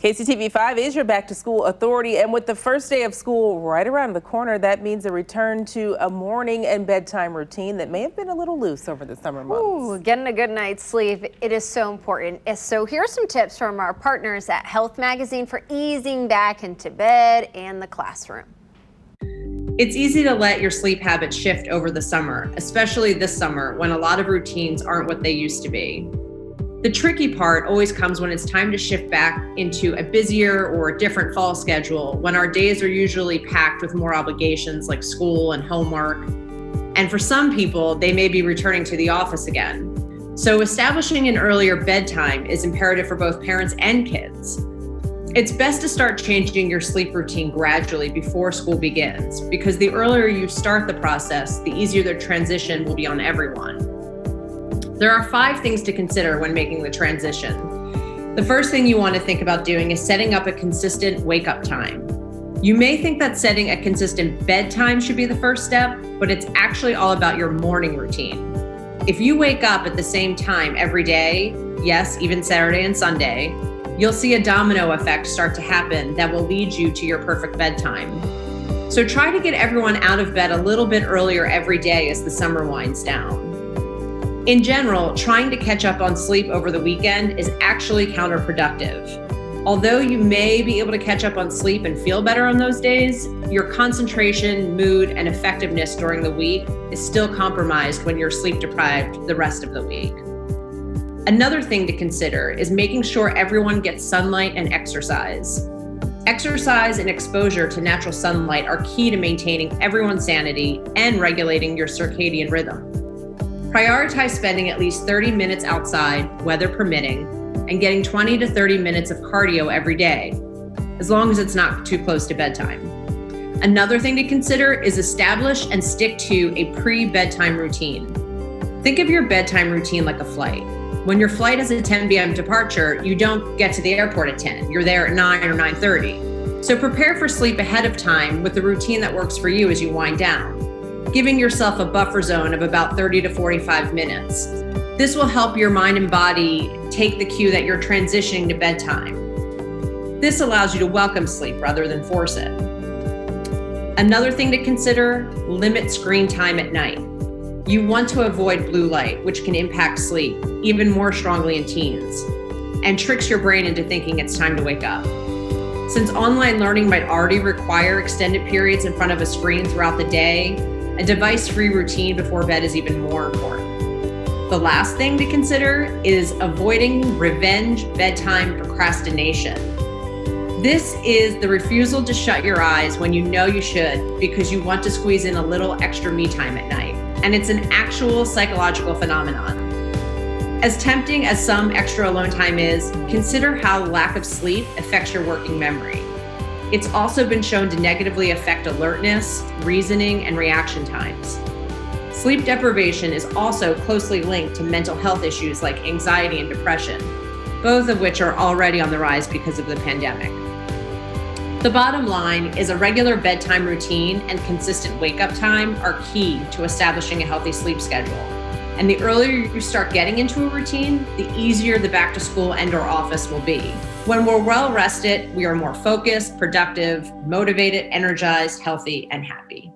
KCTV5 is your back to school authority, and with the first day of school right around the corner, that means a return to a morning and bedtime routine that may have been a little loose over the summer months. Ooh, getting a good night's sleep, it is so important. So here's some tips from our partners at Health Magazine for easing back into bed and the classroom. It's easy to let your sleep habits shift over the summer, especially this summer when a lot of routines aren't what they used to be. The tricky part always comes when it's time to shift back into a busier or a different fall schedule, when our days are usually packed with more obligations like school and homework. And for some people, they may be returning to the office again. So establishing an earlier bedtime is imperative for both parents and kids. It's best to start changing your sleep routine gradually before school begins, because the earlier you start the process, the easier the transition will be on everyone. There are 5 things to consider when making the transition. The first thing you want to think about doing is setting up a consistent wake-up time. You may think that setting a consistent bedtime should be the first step, but it's actually all about your morning routine. If you wake up at the same time every day, yes, even Saturday and Sunday, you'll see a domino effect start to happen that will lead you to your perfect bedtime. So try to get everyone out of bed a little bit earlier every day as the summer winds down. In general, trying to catch up on sleep over the weekend is actually counterproductive. Although you may be able to catch up on sleep and feel better on those days, your concentration, mood, and effectiveness during the week is still compromised when you're sleep deprived the rest of the week. Another thing to consider is making sure everyone gets sunlight and exercise. Exercise and exposure to natural sunlight are key to maintaining everyone's sanity and regulating your circadian rhythm. Prioritize spending at least 30 minutes outside, weather permitting, and getting 20 to 30 minutes of cardio every day, as long as it's not too close to bedtime. Another thing to consider is establish and stick to a pre-bedtime routine. Think of your bedtime routine like a flight. When your flight is a 10 p.m. departure, you don't get to the airport at 10. You're there at 9 or 9:30. So prepare for sleep ahead of time with the routine that works for you as you wind down, giving yourself a buffer zone of about 30 to 45 minutes. This will help your mind and body take the cue that you're transitioning to bedtime. This allows you to welcome sleep rather than force it. Another thing to consider, limit screen time at night. You want to avoid blue light, which can impact sleep even more strongly in teens, and tricks your brain into thinking it's time to wake up. Since online learning might already require extended periods in front of a screen throughout the day, a device-free routine before bed is even more important. The last thing to consider is avoiding revenge bedtime procrastination. This is the refusal to shut your eyes when you know you should because you want to squeeze in a little extra me time at night. And it's an actual psychological phenomenon. As tempting as some extra alone time is, consider how lack of sleep affects your working memory. It's also been shown to negatively affect alertness, reasoning, and reaction times. Sleep deprivation is also closely linked to mental health issues like anxiety and depression, both of which are already on the rise because of the pandemic. The bottom line is a regular bedtime routine and consistent wake-up time are key to establishing a healthy sleep schedule. And the earlier you start getting into a routine, the easier the back to school and/or office will be. When we're well rested, we are more focused, productive, motivated, energized, healthy, and happy.